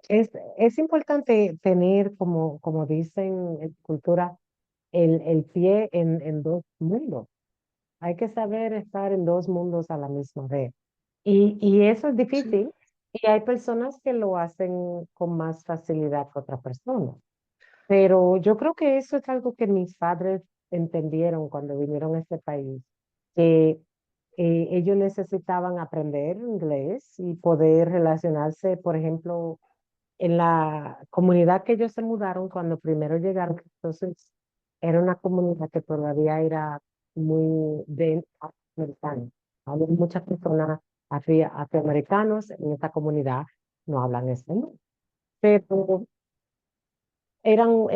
es importante tener, como dicen en cultura, el pie en dos mundos. Hay que saber estar en dos mundos a la misma vez. Y eso es Sí, difícil. Y hay personas que lo hacen con más facilidad que otras personas. Pero yo creo que eso es algo que mis padres entendieron cuando vinieron a este país, que ellos necesitaban aprender inglés y poder relacionarse, por ejemplo, en la comunidad que ellos se mudaron cuando primero llegaron. Entonces, era una comunidad que todavía era muy de afroamericana. Había muchas personas afroamericanos en esta comunidad, no hablan español, pero eran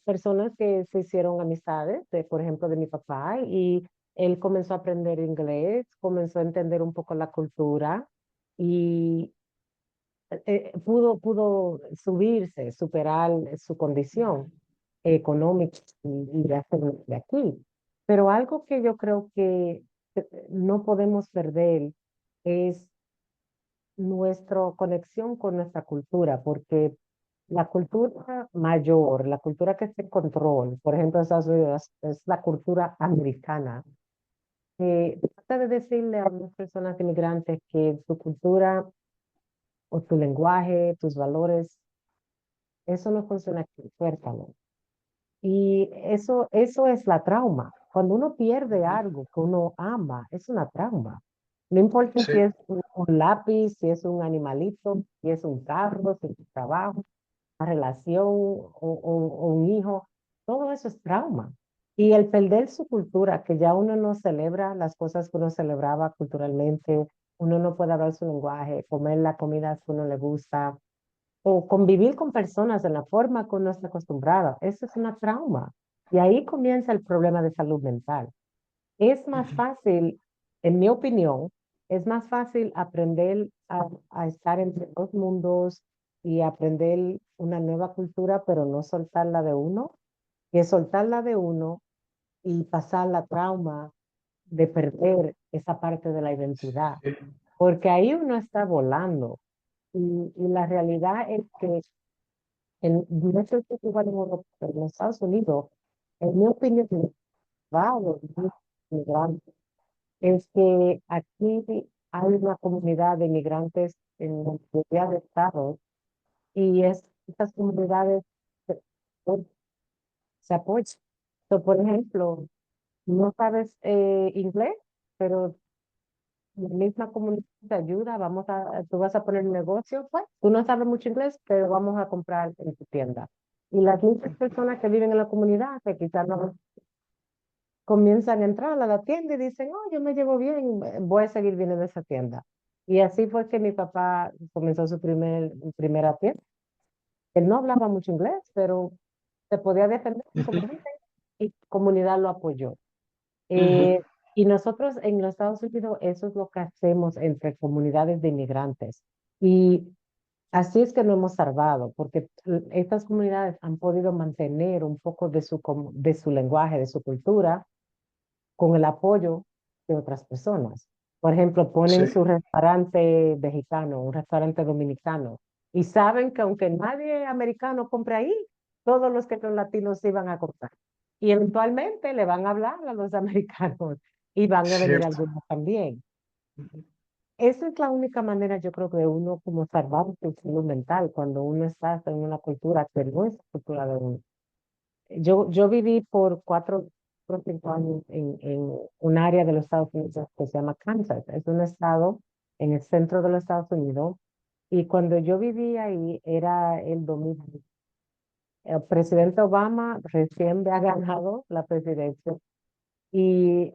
personas que se hicieron amistades, por ejemplo, de mi papá, y él comenzó a aprender inglés, comenzó a entender un poco la cultura y pudo subirse, superar su condición económica y de hacerlo de aquí. Pero algo que yo creo que no podemos perder es nuestra conexión con nuestra cultura, porque la cultura mayor, la cultura que se controla, por ejemplo, en Estados Unidos, es la cultura americana. Trata de decirle a las personas inmigrantes que su cultura o tu lenguaje, tus valores, eso no funciona aquí, suéltalo. Y eso es la trauma. Cuando uno pierde algo que uno ama, es una trauma. No importa si sí. es un lápiz, si es un animalito, si es un carro, si es un trabajo, una relación o un hijo, todo eso es trauma. Y el perder su cultura, que ya uno no celebra las cosas que uno celebraba culturalmente, uno no puede hablar su lenguaje, comer la comida que uno le gusta, o convivir con personas en la forma que uno está acostumbrado. Eso es una trauma. Y ahí comienza el problema de salud mental. Es más Ujú. fácil, en mi opinión, es más fácil aprender a estar entre dos mundos y aprender una nueva cultura, pero no soltarla de uno, que soltarla de uno y pasar la trauma de perder esa parte de la identidad. Sí. Porque ahí uno está volando. Y la realidad es que no sé si es igual en Europa, pero en Estados Unidos, en mi opinión, va a los inmigrantes, es que aquí hay una comunidad de inmigrantes en la mayoría de estados y estas comunidades se, se apoyan. So, por ejemplo, no sabes inglés, pero la misma comunidad te ayuda, tú vas a poner un negocio, pues tú no sabes mucho inglés, pero vamos a comprar en tu tienda. Y las mismas personas que viven en la comunidad, que quizás no comienzan a entrar a la tienda y dicen, oh, yo me llevo bien, voy a seguir viniendo a esa tienda. Y así fue que mi papá comenzó su primera tienda. Él no hablaba mucho inglés, pero se podía defender, como Ujú, dicen, y la comunidad lo apoyó. ujú. Eh, y nosotros en los Estados Unidos, eso es lo que hacemos entre comunidades de inmigrantes. Y así es que nos hemos salvado, porque estas comunidades han podido mantener un poco de su lenguaje, de su cultura, con el apoyo de otras personas. Por ejemplo, Sí, ponen su restaurante mexicano, un restaurante dominicano, y saben que aunque nadie americano compre ahí, todos los que son latinos iban a comprar. Y eventualmente le van a hablar a los americanos y van a venir cierto. algunos también. Esa es la única manera, yo creo, de uno como salvar su salud mental cuando uno está en una cultura que no es la cultura de uno. Yo viví por 5 años en un área de los Estados Unidos que se llama Kansas. Es un estado en el centro de los Estados Unidos. Y cuando yo vivía ahí era el 2000. El presidente Obama recién había ganado la presidencia y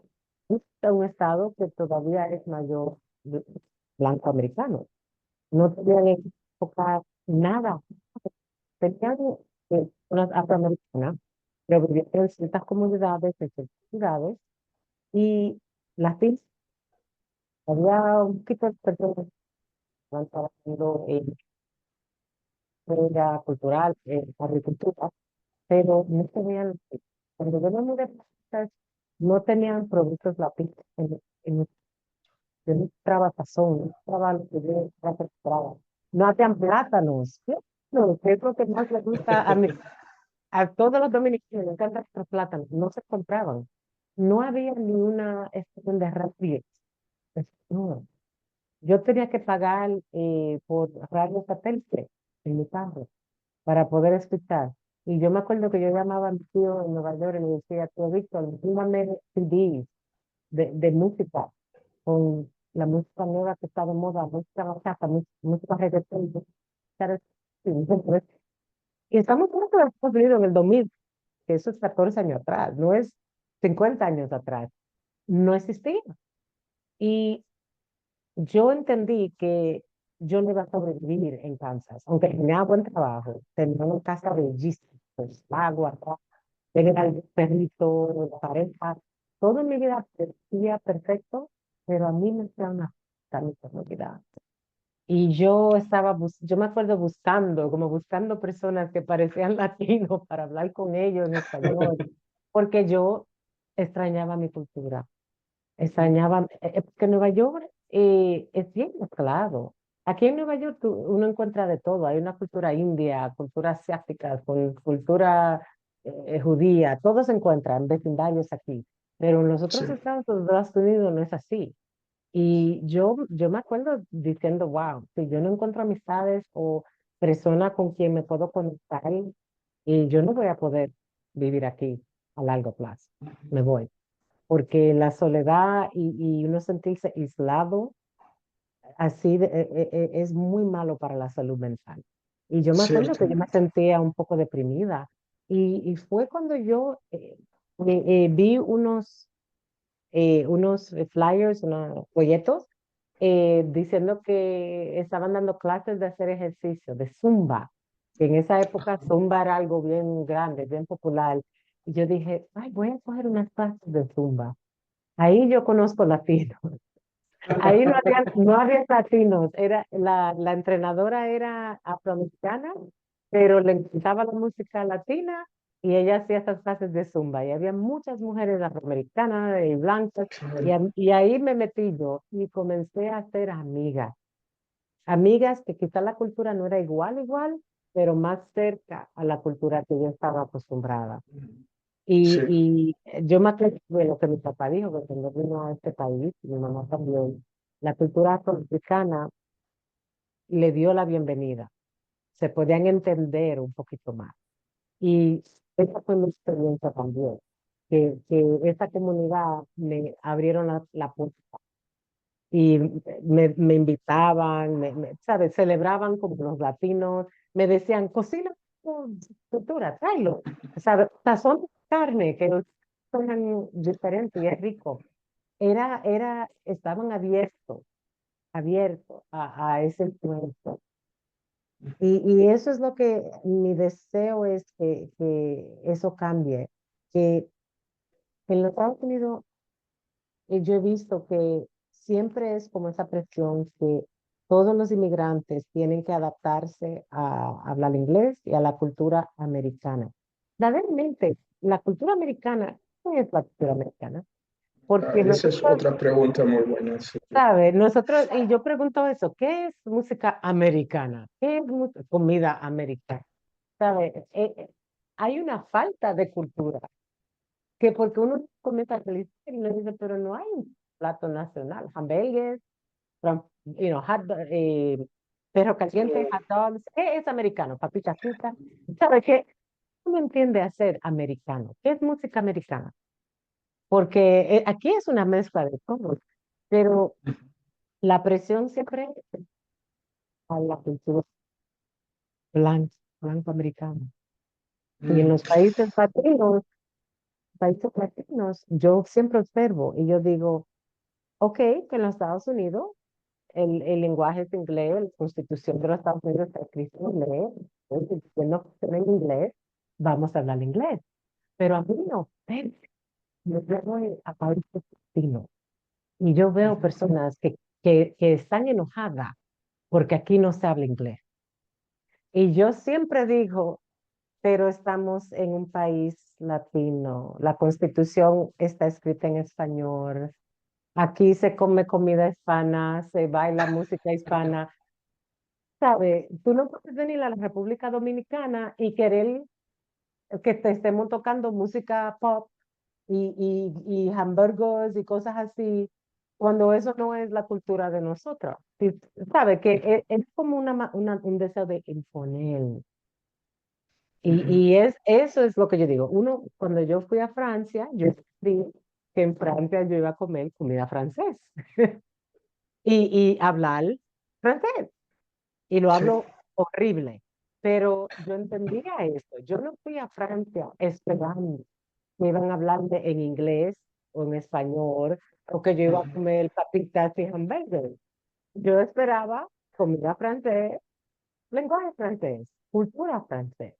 es un estado que todavía es mayor blanco americano. No tenían en esa época nada. Tenían unas afroamericanas, pero vivían en ciertas comunidades, en ciertas ciudades, y latinas. Había un poquito de personas que estaban trabajando en feria cultural, en agricultura, pero no tenían, cuando yo me mudé para Texas, no tenían productos latinos yo no encontraba sazón, no encontraba lo que yo estaba acostumbrada. no hacían plátanos. No, que es lo que más le gusta a mí, a todos los dominicanos, les encantan los plátanos, no se compraban. No había ni una estación de radio. No, yo tenía que pagar por radio satélite en mi carro para poder escuchar. Y yo me acuerdo que yo llamaba a mi tío en Nueva York y le decía, tío Víctor, mándame CDs de música, con la música nueva que está de moda, música bachata, música reggaetón. ¿Sabes? Sí, entonces, y estamos hablando de Estados Unidos en el 2000, que eso es 14 años atrás, no es 50 años atrás, no existía. Y yo entendí que yo no iba a sobrevivir en Kansas, aunque tenía buen trabajo, tenía una casa bellísima, pues agua, tenía el perrito, la pareja, todo en mi vida parecía perfecto, pero a mí me hacía una falta mi comodidad. Y yo estaba, yo me acuerdo buscando, como buscando personas que parecían latinos para hablar con ellos en español, porque yo extrañaba mi cultura. Extrañaba, porque Nueva York es bien mezclado. Aquí en Nueva York uno encuentra de todo. Hay una cultura india, cultura asiática, con cultura judía. Todo se encuentra en vecindarios aquí. Pero en los Sí, otros estados de los Estados Unidos no es así. Y yo me acuerdo diciendo, wow, si yo no encuentro amistades o personas con quien me puedo conectar, y yo no voy a poder vivir aquí a largo plazo. Me voy porque la soledad y uno sentirse aislado así es muy malo para la salud mental. Y yo me acuerdo cierto. que yo me sentía un poco deprimida y fue cuando yo vi unos flyers, unos folletos, diciendo que estaban dando clases de hacer ejercicio, de Zumba, que en esa época Zumba era algo bien grande, bien popular. Y yo dije, ay, voy a coger unas clases de Zumba. Ahí yo conozco latinos. Ahí no había latinos. La entrenadora era afroamericana, pero le encantaba la música latina y ella hacía esas clases de Zumba. Y había muchas mujeres afroamericanas y blancas. Y, Claro. y ahí me metí yo y comencé a hacer amigas. Amigas que quizá la cultura no era igual, pero más cerca a la cultura que yo estaba acostumbrada. Sí, Y yo me acuerdo de lo que mi papá dijo, que cuando vino a este país, y mi mamá también, la cultura afroamericana le dio la bienvenida. Se podían entender un poquito más. Y esa fue mi experiencia también, que esta comunidad me abrieron la puerta y me invitaban, ¿sabes? Celebraban como los latinos, me decían, cocina con cultura, tráelo, ¿sabes? Sazón de carne, que son diferentes y es rico. Estaban abiertos a ese encuentro. Y eso es lo que mi deseo es que eso cambie, que en los Estados Unidos yo he visto que siempre es como esa presión que todos los inmigrantes tienen que adaptarse a hablar inglés y a la cultura americana. Realmente, la cultura americana, ¿qué es la cultura americana? Porque esa es nosotros, otra pregunta muy buena. Sí. ¿sabes? Nosotros, y yo pregunto eso, ¿qué es música americana? ¿Qué es comida americana? ¿Sabes? Hay una falta de cultura que porque uno comienza a realizar y uno dice, pero no hay un plato nacional, hamburgues, perro caliente, hot dogs, ¿qué es americano? Papitas fritas, ¿sabe qué? Uno entiende hacer americano, ¿qué es música americana? Porque aquí es una mezcla de todo, pero la presión siempre es a la cultura blanca, blanco americana. Y en Mm, los países latinos, yo siempre observo y yo digo, ok, que en los Estados Unidos el lenguaje es inglés, la constitución de los Estados Unidos está escrita en inglés, entonces, si no funciona en inglés, vamos a hablar inglés. Pero a mí no, yo voy a países latinos y yo veo personas que están enojadas porque aquí no se habla inglés. Y yo siempre digo, pero estamos en un país latino, la constitución está escrita en español, aquí se come comida hispana, se baila música hispana. ¿sabes? Tú no puedes venir a la República Dominicana y querer que te estemos tocando música pop y hamburgers y cosas así, cuando eso no es la cultura de nosotros. Sí, sabe que es como un deseo de imponer. Ujú. Eso es lo que yo digo. Uno, cuando yo fui a Francia, yo entendí que en Francia yo iba a comer comida francés y hablar francés. Y lo Sí. hablo horrible. Pero yo entendía eso. Yo no fui a Francia esperando me iban a hablar en inglés o en español, o que yo iba a Ujú. comer papitas y hamburguesas. Yo esperaba comida francés, lenguaje francés, cultura francés.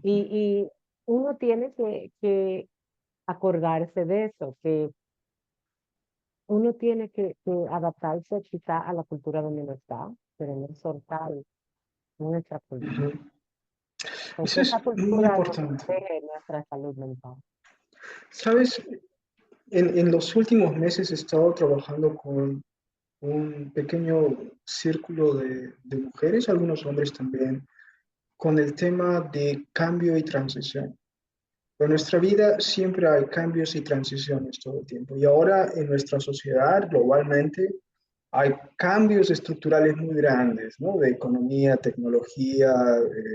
Y uno tiene que acordarse de eso, que uno tiene que adaptarse quizá a la cultura donde uno está, pero no soltar nuestra cultura. Ujú. Porque Eso esa es muy cultura nos importante. protege nuestra salud mental. Sabes, en los últimos meses he estado trabajando con un pequeño círculo de mujeres, algunos hombres también, con el tema de cambio y transición. En nuestra vida siempre hay cambios y transiciones todo el tiempo. Y ahora en nuestra sociedad, globalmente, hay cambios estructurales muy grandes, ¿no? De economía, tecnología,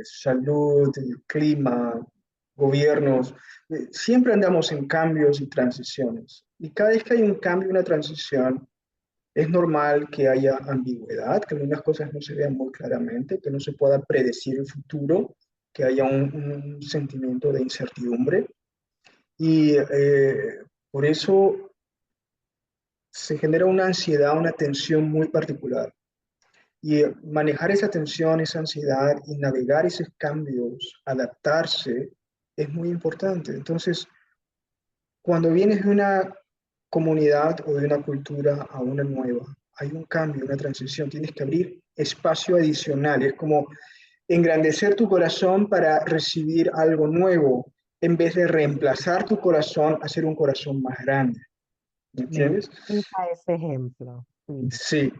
salud, clima, gobiernos. Siempre andamos en cambios y transiciones. Y cada vez que hay un cambio, una transición, es normal que haya ambigüedad, que algunas cosas no se vean muy claramente, que no se pueda predecir el futuro, que haya un sentimiento de incertidumbre. Y por eso se genera una ansiedad, una tensión muy particular. Y manejar esa tensión, esa ansiedad y navegar esos cambios, adaptarse, es muy importante. Entonces, cuando vienes de una comunidad o de una cultura a una nueva, hay un cambio, una transición, tienes que abrir espacio adicional. Es como engrandecer tu corazón para recibir algo nuevo, en vez de reemplazar tu corazón, hacer un corazón más grande. ¿Me Me entiendes? encanta ese ejemplo. Sí. Sí.